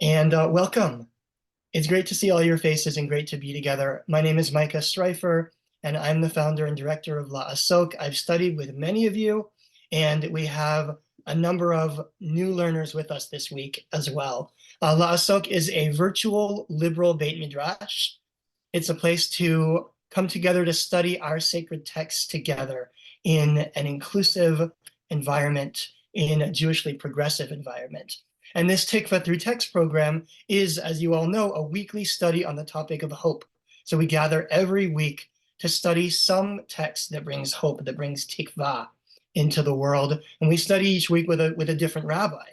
and welcome. It's great to see all your faces and great to be together. My name is Micah Streifer, and I'm the founder and director of La Asok. I've studied with many of you, and we have a number of new learners with us this week as well. La Asok is a virtual liberal Beit Midrash. It's a place to come together to study our sacred texts together in an inclusive environment, in a Jewishly progressive environment. And this Tikvah Through Text program is, as you all know, a weekly study on the topic of hope. So we gather every week to study some text that brings hope, that brings tikvah into the world. And we study each week with a different rabbi.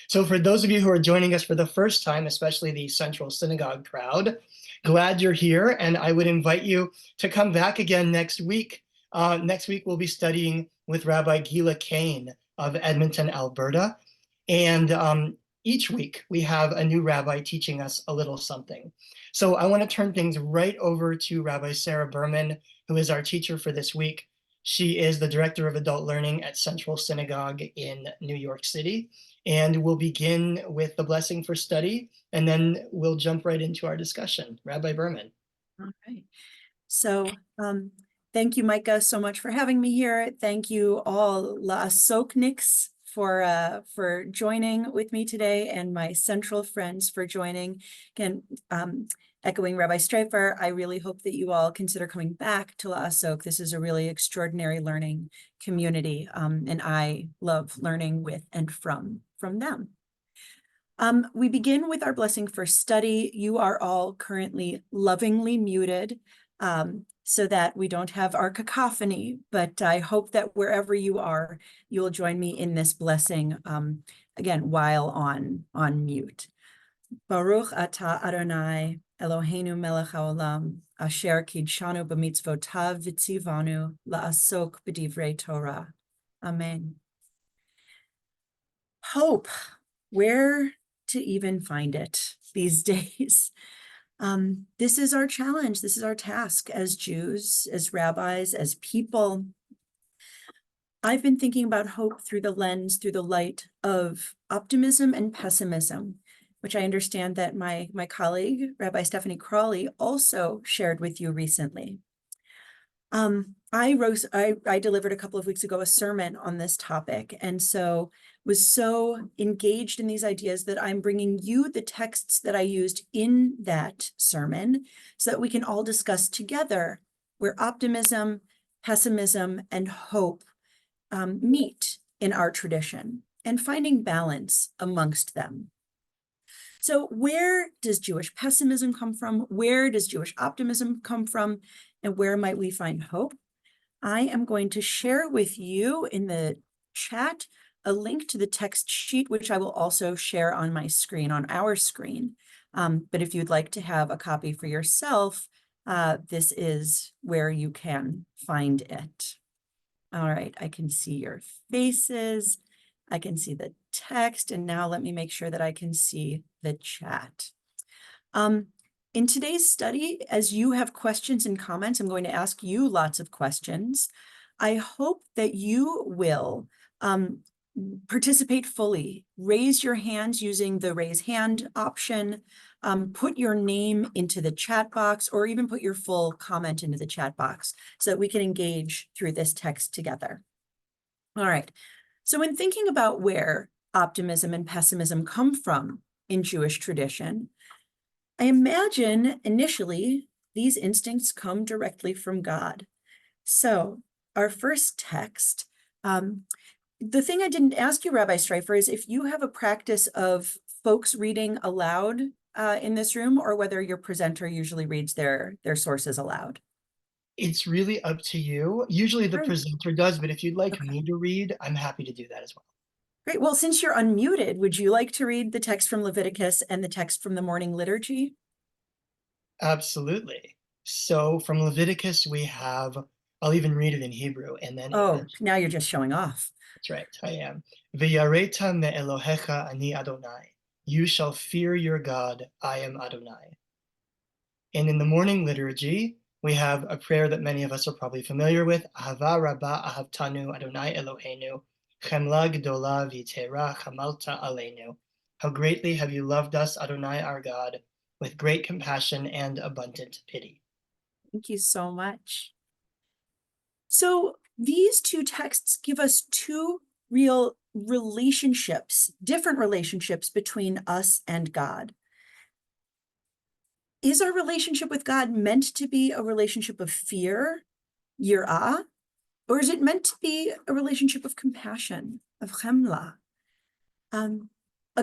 So for those of you who are joining us for the first time, especially the Central Synagogue crowd, glad you're here. And I would invite you to come back again next week. Next week, we'll be studying with Rabbi Gila Kane of Edmonton, Alberta. And each week, we have a new rabbi teaching us a little something. So I want to turn things right over to Rabbi Sarah Berman, who is our teacher for this week. She is the director of adult learning at Central Synagogue in New York City. And we'll begin with the blessing for study, and then we'll jump right into our discussion. Rabbi Berman. All right. So thank you, Micah, so much for having me here. Thank you all La Asokniks for joining with me today, and my Central friends for joining. Again, echoing Rabbi Streifer, I really hope that you all consider coming back to La Asok. This is a really extraordinary learning community, and I love learning with and from them. We begin with our blessing for study. You are all currently lovingly muted so that we don't have our cacophony, but I hope that wherever you are, you'll join me in this blessing, again, while on mute. Baruch atah Adonai, Eloheinu melech haolam, asher kidshanu b'mitzvotav v'tzivanu la'asok b'divrei Torah. Amen. Hope, where to even find it these days? This is our challenge. This is our task as Jews, as rabbis, as people. I've been thinking about hope through the light of optimism and pessimism, which I understand that my colleague, Rabbi Stephanie Crawley, also shared with you recently. I delivered a couple of weeks ago a sermon on this topic, and so was so engaged in these ideas that I'm bringing you the texts that I used in that sermon so that we can all discuss together where optimism, pessimism, and hope meet in our tradition, and finding balance amongst them. So where does Jewish pessimism come from? Where does Jewish optimism come from? And where might we find hope? I am going to share with you in the chat a link to the text sheet, which I will also share on my screen, on our screen. But if you'd like to have a copy for yourself, this is where you can find it. All right, I can see your faces. I can see the text, and now let me make sure that I can see the chat. In today's study, as you have questions and comments, I'm going to ask you lots of questions. I hope that you will participate fully. Raise your hands using the raise hand option. Put your name into the chat box, or even put your full comment into the chat box so that we can engage through this text together. All right. So when thinking about where optimism and pessimism come from in Jewish tradition, I imagine initially these instincts come directly from God. So our first text, the thing I didn't ask you, Rabbi Streifer, is if you have a practice of folks reading aloud in this room, or whether your presenter usually reads their sources aloud. It's really up to you. Usually the presenter does, but if you'd like Okay. me to read, I'm happy to do that as well. Great. Well, since you're unmuted, would you like to read the text from Leviticus and the text from the morning liturgy? Absolutely. So from Leviticus, we have, I'll even read it in Hebrew and then English. Now you're just showing off. That's right, I am. V'yareta me Elohecha ani Adonai. You shall fear your God, I am Adonai. And in the morning liturgy, we have a prayer that many of us are probably familiar with. Ahava rabba ahavtanu Adonai Eloheinu. Chemla gdola v'tera chamalta aleinu. How greatly have you loved us, Adonai our God, with great compassion and abundant pity. Thank you so much. So these two texts give us two real relationships, different relationships between us and God. Is our relationship with God meant to be a relationship of fear, yirah, or is it meant to be a relationship of compassion, of chemla? A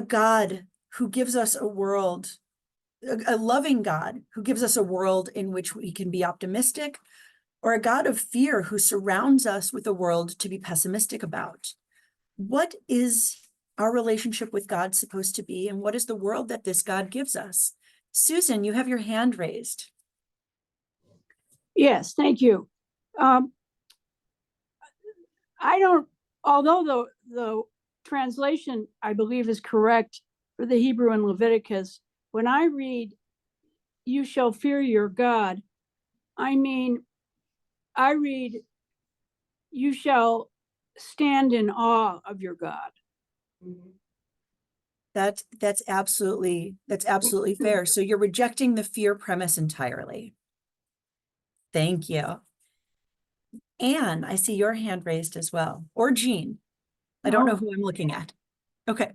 God who gives us a world, a loving God who gives us a world in which we can be optimistic, or a God of fear who surrounds us with a world to be pessimistic about? What is our relationship with God supposed to be, and what is the world that this God gives us? Susan, you have your hand raised. Yes, thank you. I don't, although the translation, I believe, is correct for the Hebrew in Leviticus, when I read, you shall fear your God, I read, you shall stand in awe of your God. That's absolutely fair. So you're rejecting the fear premise entirely. Thank you. Anne, I see your hand raised as well. Or Jean. I don't know who I'm looking at. Okay.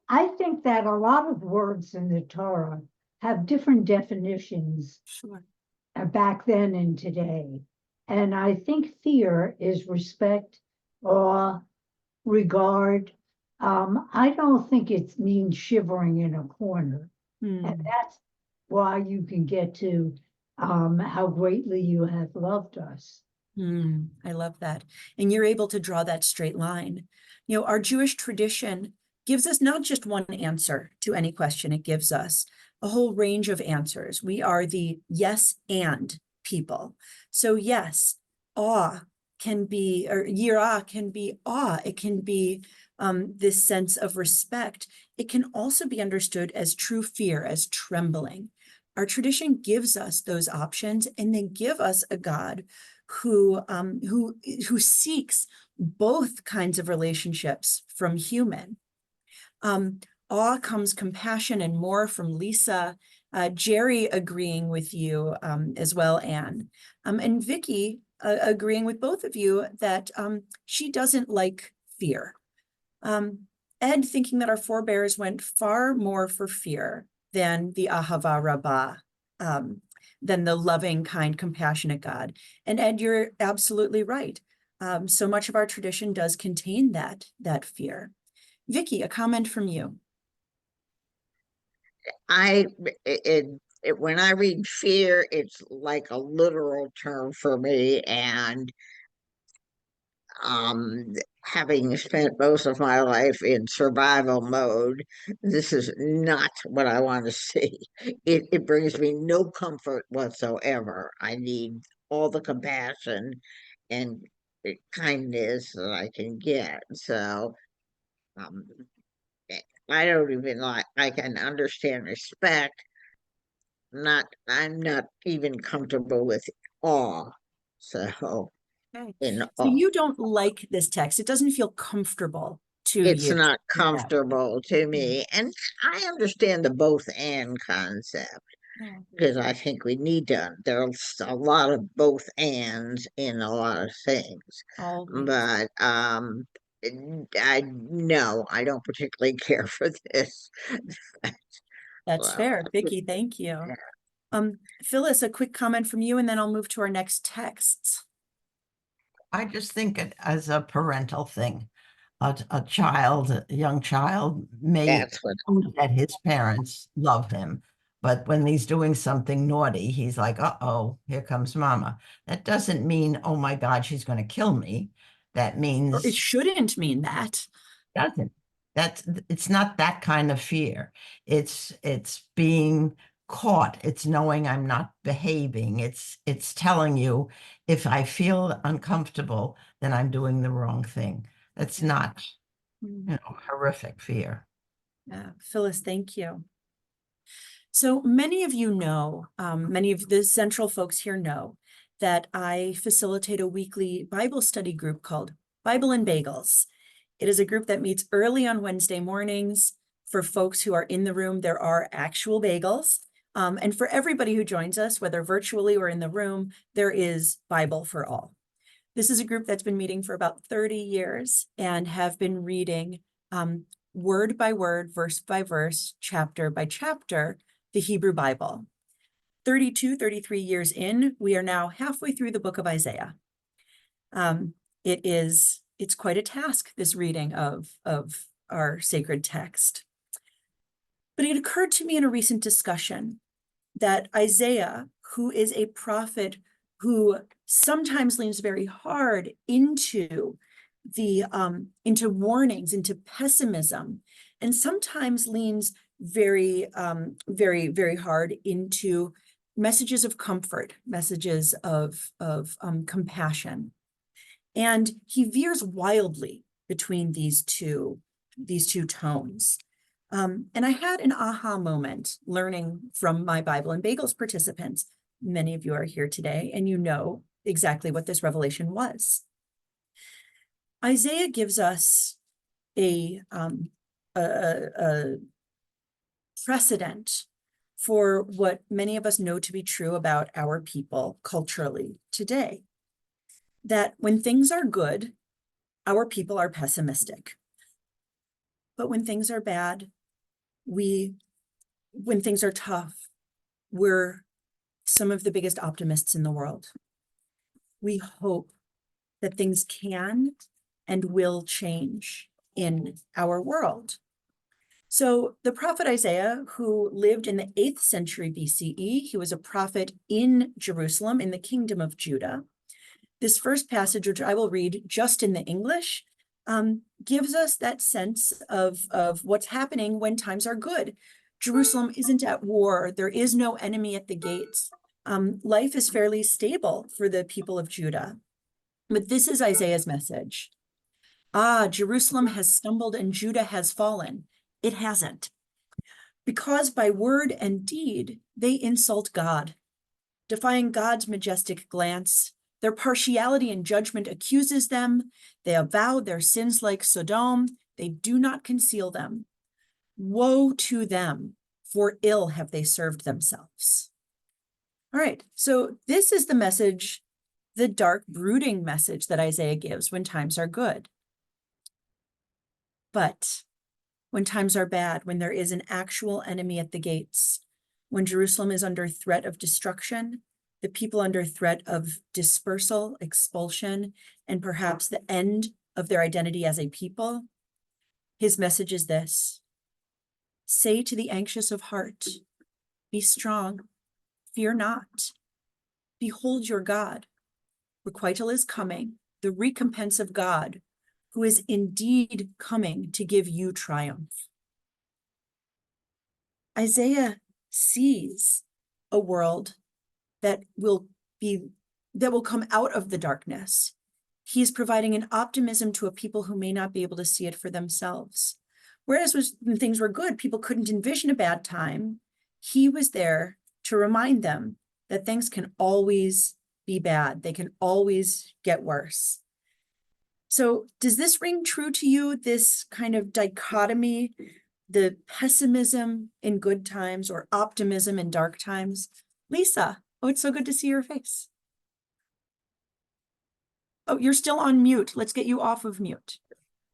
I think that a lot of words in the Torah have different definitions Sure. back then and today. And I think fear is respect or regard. I don't think it means shivering in a corner. And that's why you can get to how greatly you have loved us. I love that. And you're able to draw that straight line. You know, our Jewish tradition gives us not just one answer to any question, it gives us a whole range of answers. We are the yes and people. So yes, awe can be, or yirah can be awe. It can be this sense of respect. It can also be understood as true fear, as trembling. Our tradition gives us those options and then give us a God who seeks both kinds of relationships from human. Awe comes compassion and more from Lisa, Jerry agreeing with you as well, Anne, and Vicky agreeing with both of you that she doesn't like fear. Ed thinking that our forebears went far more for fear than the ahava rabbah, than the loving, kind, compassionate God. And Ed, you're absolutely right. So much of our tradition does contain that fear. Vicky, a comment from you. When I read fear, it's like a literal term for me, and having spent most of my life in survival mode, this is not what I want to see. It brings me no comfort whatsoever. I need all the compassion and kindness that I can get. So um, I don't even like, I can understand respect. I'm not even comfortable with awe. So Okay. in So awe. you don't like this text. It doesn't feel comfortable to It's you. not Yeah. comfortable to me. And I understand the both and concept Yeah. because I think we need to, there's a lot of both ands in a lot of things. Always. But I don't particularly care for this. That's Well, fair. Vicky, thank you. Phyllis, a quick comment from you, and then I'll move to our next texts. I just think it as a parental thing. A child, a young child may that's what know that his parents love him, but when he's doing something naughty, he's like, uh-oh, here comes mama. That doesn't mean, oh my God, she's going to kill me. That means Or it shouldn't mean that. doesn't. It's not that kind of fear. It's being caught. It's knowing I'm not behaving. It's telling you if I feel uncomfortable, then I'm doing the wrong thing. That's not, horrific fear. Yeah, Phyllis, thank you. So many of you know, many of the central folks here know that I facilitate a weekly Bible study group called Bible and Bagels. It is a group that meets early on Wednesday mornings For folks who are in the room, there are actual bagels. And for everybody who joins us, whether virtually or in the room, there is Bible for all. This is a group that's been meeting for about 30 years and have been reading word by word, verse by verse, chapter by chapter, the Hebrew Bible. 33 years in, we are now halfway through the book of Isaiah. It's quite a task, this reading of our sacred text. But it occurred to me in a recent discussion that Isaiah, who is a prophet who sometimes leans very hard into into warnings, into pessimism, and sometimes leans very hard into messages of comfort, messages of compassion. And he veers wildly between these two tones. And I had an aha moment learning from my Bible and Bagels participants. Many of you are here today, and you know exactly what this revelation was. Isaiah gives us a precedent for what many of us know to be true about our people culturally today. That when things are good, our people are pessimistic. But when things are bad, when things are tough, we're some of the biggest optimists in the world. We hope that things can and will change in our world. So the prophet Isaiah, who lived in the 8th century BCE, he was a prophet in Jerusalem, in the kingdom of Judah. This first passage, which I will read just in the English, gives us that sense of what's happening when times are good. Jerusalem isn't at war. There is no enemy at the gates. Life is fairly stable for the people of Judah. But this is Isaiah's message. Ah, Jerusalem has stumbled and Judah has fallen. It hasn't. Because by word and deed, they insult God, defying God's majestic glance. Their partiality in judgment accuses them. They avow their sins like Sodom. They do not conceal them. Woe to them, for ill have they served themselves. All right, so this is the message, the dark, brooding message that Isaiah gives when times are good. But when times are bad, when there is an actual enemy at the gates, when Jerusalem is under threat of destruction, the people under threat of dispersal, expulsion, and perhaps the end of their identity as a people, his message is this: say to the anxious of heart, be strong, fear not. Behold your God. Requital is coming, the recompense of God, who is indeed coming to give you triumph. Isaiah sees a world that will come out of the darkness. He is providing an optimism to a people who may not be able to see it for themselves. Whereas when things were good, people couldn't envision a bad time. He was there to remind them that things can always be bad. They can always get worse. So does this ring true to you, this kind of dichotomy, the pessimism in good times or optimism in dark times? Lisa, oh, it's so good to see your face. Oh, you're still on mute. Let's get you off of mute.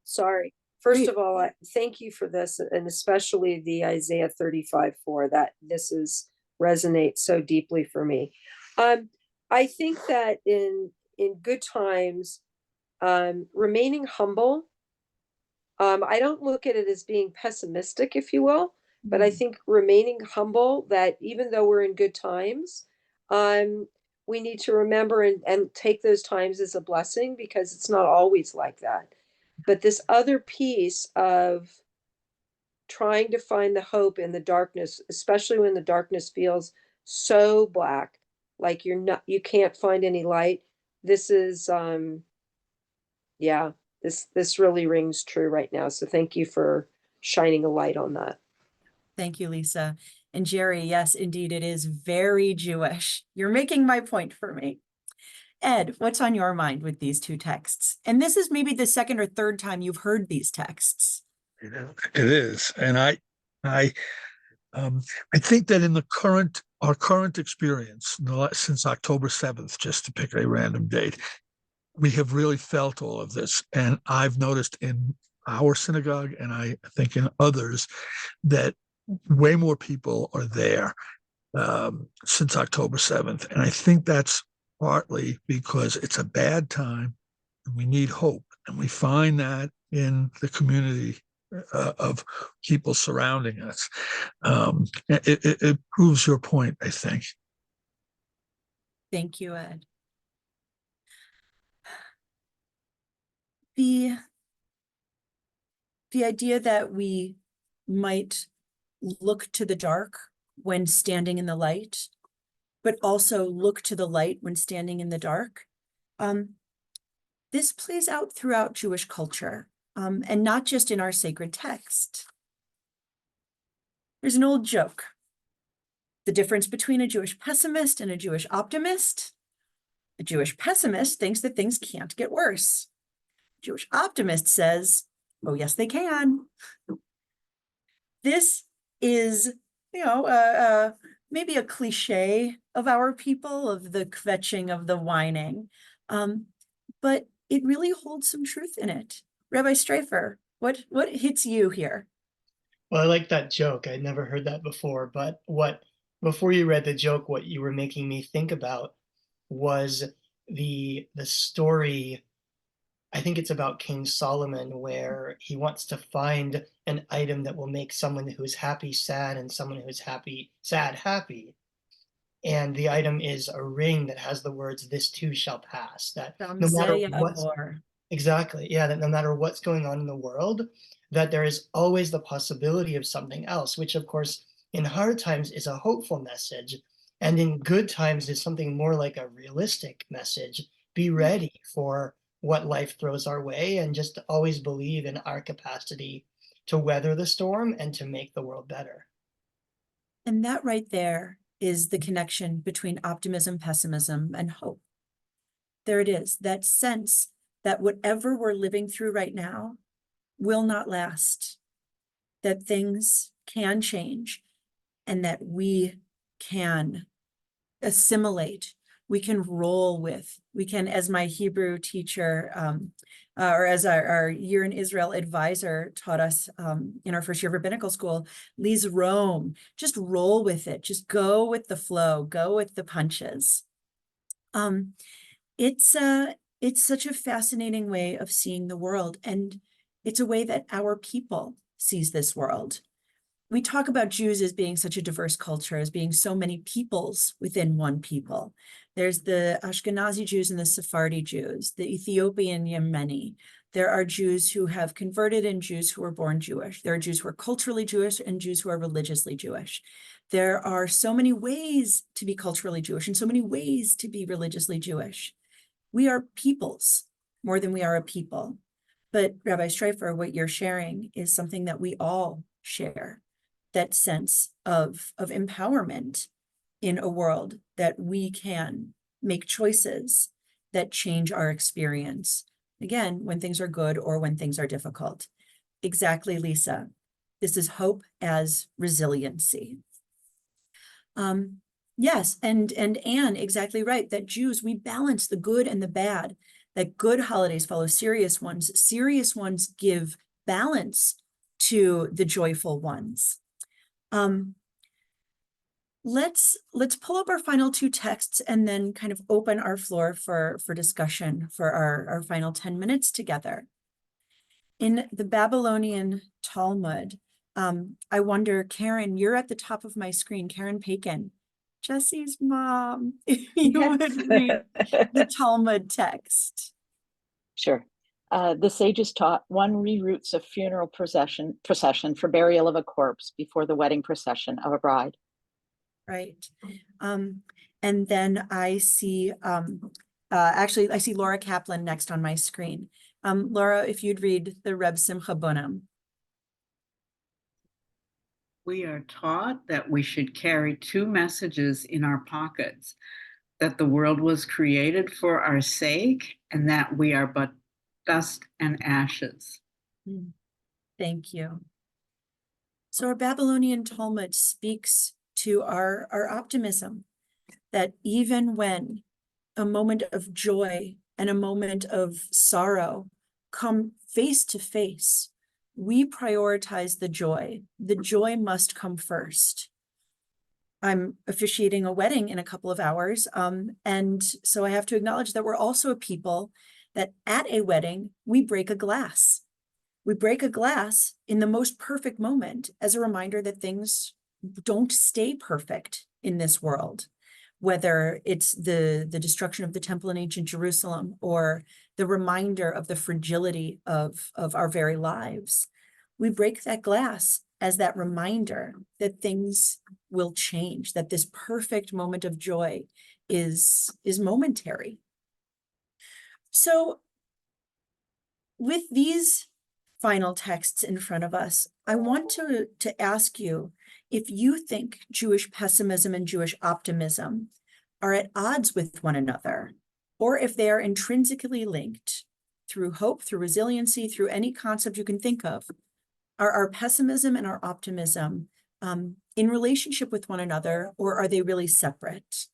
Sorry. First Great. of all, thank you for this, and especially the Isaiah 35:4, that resonates so deeply for me. I think that in good times, remaining humble, I don't look at it as being pessimistic, if you will, but I think remaining humble, that even though we're in good times, we need to remember and take those times as a blessing, because it's not always like that. But this other piece of trying to find the hope in the darkness, especially when the darkness feels so black, like you can't find any light. This is, this really rings true right now. So thank you for shining a light on that. Thank you, Lisa. And Jerry, yes, indeed, it is very Jewish. You're making my point for me. Ed, what's on your mind with these two texts? And this is maybe the second or third time you've heard these texts. It is, and I think that in our current experience, since October 7th, just to pick a random date, we have really felt all of this. And I've noticed in our synagogue, and I think in others, that way more people are there since October 7th. And I think that's partly because it's a bad time and we need hope. And we find that in the community of people surrounding us. It proves your point, I think. Thank you, Ed. The idea that we might look to the dark when standing in the light, but also look to the light when standing in the dark. This plays out throughout Jewish culture, and not just in our sacred text. There's an old joke. The difference between a Jewish pessimist and a Jewish optimist. A Jewish pessimist thinks that things can't get worse. A Jewish optimist says, oh, yes, they can. This is, maybe a cliche of our people, of the kvetching, of the whining, but it really holds some truth in it. Rabbi Streifer, what hits you here? Well, I like that joke. I'd never heard that before, but before you read the joke, what you were making me think about was the story. I think it's about King Solomon, where he wants to find an item that will make someone who's happy sad and someone who's happy sad happy. And the item is a ring that has the words, "This too shall pass." That no matter what's exactly, yeah, that no matter what's going on in the world, that there is always the possibility of something else, which of course in hard times is a hopeful message, and in good times is something more like a realistic message. Be ready for what life throws our way, and just always believe in our capacity to weather the storm and to make the world better. And that right there is the connection between optimism, pessimism, and hope. There it is, that sense that whatever we're living through right now will not last, that things can change, and that we can assimilate, we can roll with, we can, as my Hebrew teacher, or as our Year in Israel advisor taught us in our first year of rabbinical school, Liz Rome, just roll with it, just go with the flow, go with the punches. It's such a fascinating way of seeing the world, and it's a way that our people sees this world. We talk about Jews as being such a diverse culture, as being so many peoples within one people. There's the Ashkenazi Jews and the Sephardi Jews, the Ethiopian Yemeni. There are Jews who have converted and Jews who were born Jewish. There are Jews who are culturally Jewish and Jews who are religiously Jewish. There are so many ways to be culturally Jewish and so many ways to be religiously Jewish. We are peoples more than we are a people. But Rabbi Streifer, what you're sharing is something that we all share, that sense of empowerment in a world that we can make choices that change our experience. Again, when things are good or when things are difficult. Exactly, Lisa. This is hope as resiliency. Yes, and Anne, exactly right, that Jews, we balance the good and the bad, that good holidays follow serious ones give balance to the joyful ones. Let's pull up our final two texts and then kind of open our floor for discussion for our final 10 minutes together. In the Babylonian Talmud, I wonder, Karen, you're at the top of my screen, Karen Pakin, Jesse's mom, if you would read the Talmud text. Sure. The sages taught one reroutes a funeral procession for burial of a corpse before the wedding procession of a bride. Right. And then I see, actually, I see Laura Kaplan next on my screen. Laura, if you'd read the Reb Simcha Bonam. We are taught that we should carry two messages in our pockets, that the world was created for our sake and that we are but dust and ashes. Thank you. So our Babylonian Talmud speaks to our optimism that even when a moment of joy and a moment of sorrow come face to face, we prioritize the joy. The joy must come first. I'm officiating a wedding in a couple of hours. And so I have to acknowledge that we're also a people that at a wedding, we break a glass. We break a glass in the most perfect moment as a reminder that things don't stay perfect in this world, whether it's the destruction of the temple in ancient Jerusalem or the reminder of the fragility of our very lives. We break that glass as that reminder that things will change, that this perfect moment of joy is momentary. So with these final texts in front of us, I want to ask you if you think Jewish pessimism and Jewish optimism are at odds with one another, or if they are intrinsically linked through hope, through resiliency, through any concept you can think of. Are our pessimism and our optimism in relationship with one another, or are they really separate?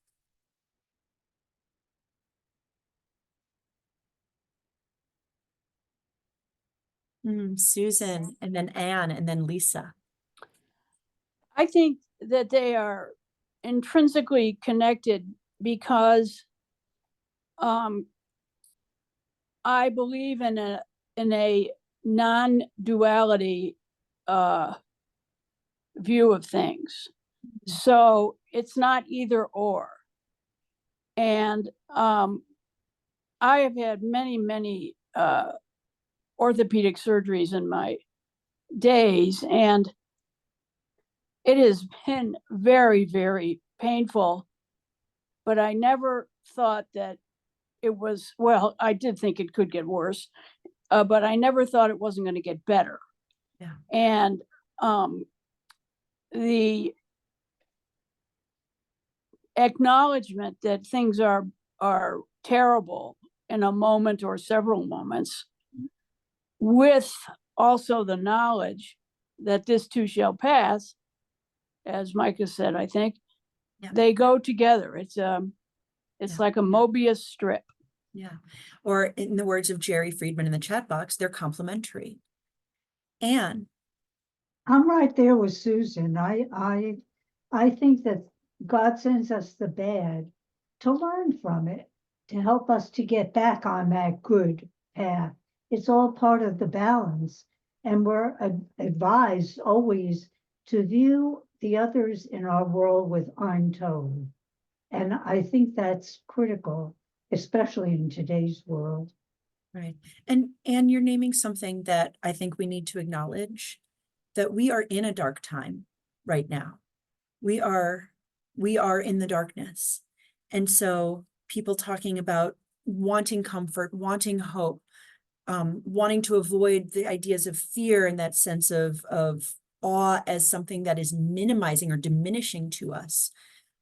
Susan, and then Anne, and then Lisa. I think that they are intrinsically connected because I believe in a non-duality view of things. So it's not either or. And I have had many orthopedic surgeries in my days, and it has been very, very painful, but I never thought that it was, well, I did think it could get worse, but I never thought it wasn't going to get better. Yeah. And the acknowledgement that things are terrible in a moment or several moments, with also the knowledge that this too shall pass, as Micah said, I think, they go together. It's like a Mobius strip. Yeah. Or in the words of Jerry Friedman in the chat box, they're complementary. Anne. I'm right there with Susan. I think that God sends us the bad to learn from it, to help us to get back on that good path. It's all part of the balance. And we're advised always to view the others in our world with Ein Tov. And I think that's critical, especially in today's world. Right. And you're naming something that I think we need to acknowledge, that we are in a dark time right now. We are in the darkness. And so people talking about wanting comfort, wanting hope, wanting to avoid the ideas of fear and that sense of awe as something that is minimizing or diminishing to us.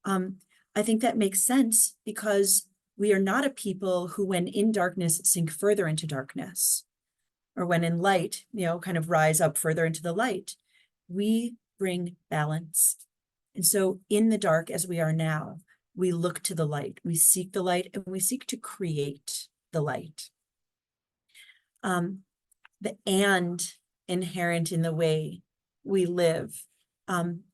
I think that makes sense because we are not a people who, when in darkness, sink further into darkness, or when in light, kind of rise up further into the light. We bring balance. And so in the dark, as we are now, we look to the light, we seek the light, and we seek to create the light. The and inherent in the way we live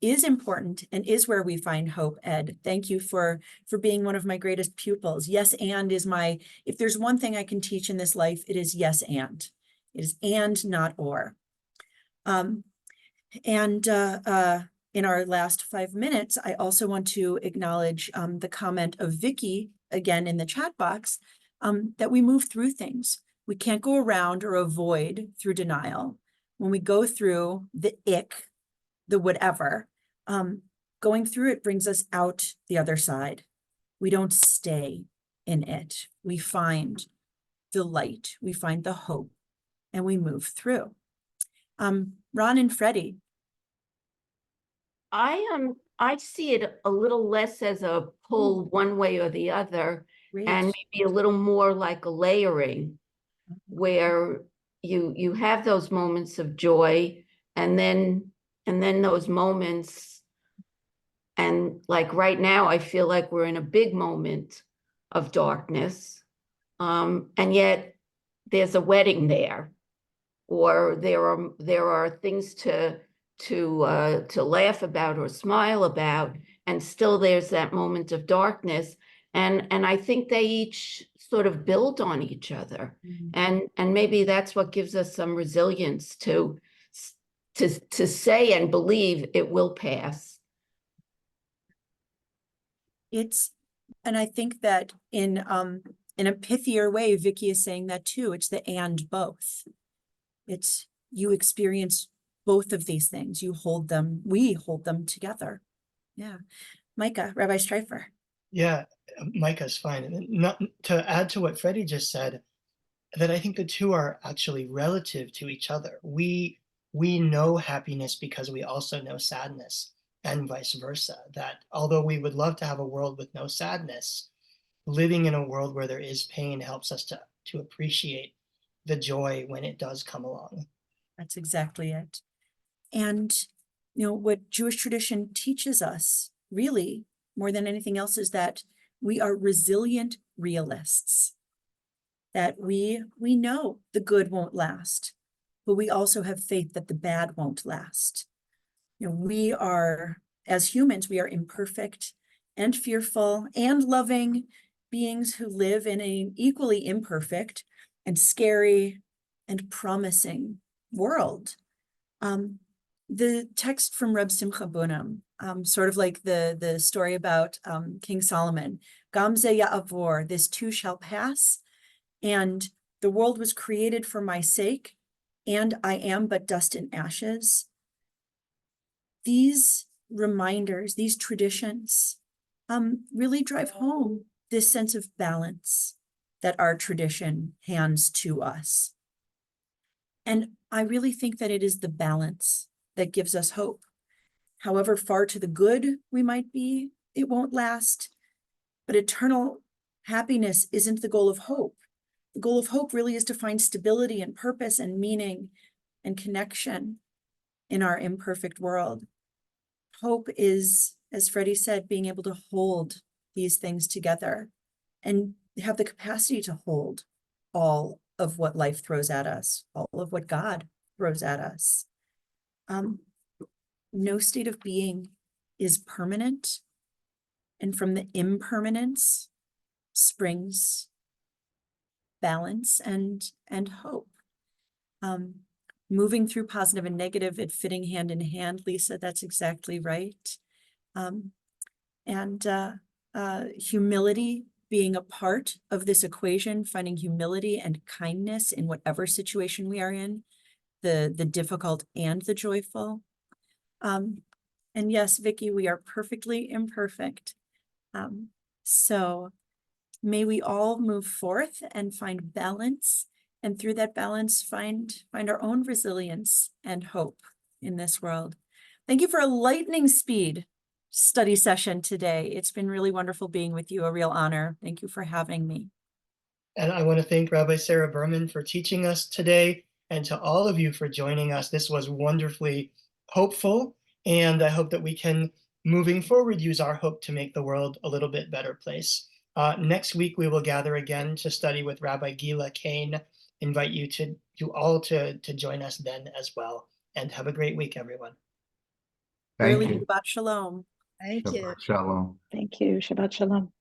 is important and is where we find hope. Ed, thank you for being one of my greatest pupils. Yes, and is if there's one thing I can teach in this life, it is yes, and. It is and, not or. In our last 5 minutes, I also want to acknowledge the comment of Vicky, again in the chat box, that we move through things. We can't go around or avoid through denial. When we go through the ick, the whatever, going through it brings us out the other side. We don't stay in it. We find the light, we find the hope, and we move through. Ron and Freddie. I see it a little less as a pull one way or the other, Great. and maybe a little more like a layering, where you have those moments of joy, and then those moments, and like right now, I feel like we're in a big moment of darkness. And yet there's a wedding there, or there are things to laugh about or smile about, and still there's that moment of darkness. And I think they each sort of build on each other. And maybe that's what gives us some resilience to say and believe it will pass. And I think that in a pithier way, Vicky is saying that too. It's the and both. It's you experience both of these things. You hold them, we hold them together. Yeah. Micah, Rabbi Streifer. Yeah, Micah's fine. And not to add to what Freddie just said, that I think the two are actually relative to each other. We know happiness because we also know sadness, and vice versa. That although we would love to have a world with no sadness, living in a world where there is pain helps us to appreciate the joy when it does come along. That's exactly it. And what Jewish tradition teaches us, really, more than anything else, is that we are resilient realists. That we know the good won't last, but we also have faith that the bad won't last. We are, as humans, we are imperfect and fearful and loving beings who live in an equally imperfect and scary and promising world. The text from Reb Simcha Bunim, sort of like the story about King Solomon, Gam ze ya'avor, this too shall pass, and the world was created for my sake, and I am but dust and ashes. These reminders, these traditions, really drive home this sense of balance that our tradition hands to us. And I really think that it is the balance that gives us hope. However far to the good we might be, it won't last. But eternal happiness isn't the goal of hope. The goal of hope really is to find stability and purpose and meaning and connection in our imperfect world. Hope is, as Freddie said, being able to hold these things together and have the capacity to hold all of what life throws at us, all of what God throws at us. No state of being is permanent, and from the impermanence springs balance and hope. Moving through positive and negative, it fitting hand in hand, Lisa, that's exactly right. Humility being a part of this equation, finding humility and kindness in whatever situation we are in, the difficult and the joyful. And yes, Vicky, we are perfectly imperfect. So may we all move forth and find balance, and through that balance, find our own resilience and hope in this world. Thank you for a lightning speed study session today. It's been really wonderful being with you, a real honor. Thank you for having me. And I want to thank Rabbi Sarah Berman for teaching us today, and to all of you for joining us. This was wonderfully hopeful, and I hope that we can, moving forward, use our hope to make the world a little bit better place. Next week, we will gather again to study with Rabbi Gila Kane. Invite you all to join us then as well. And have a great week, everyone. Really, Shabbat Shalom. Thank you. Shabbat Shalom. Thank you. Shabbat Shalom.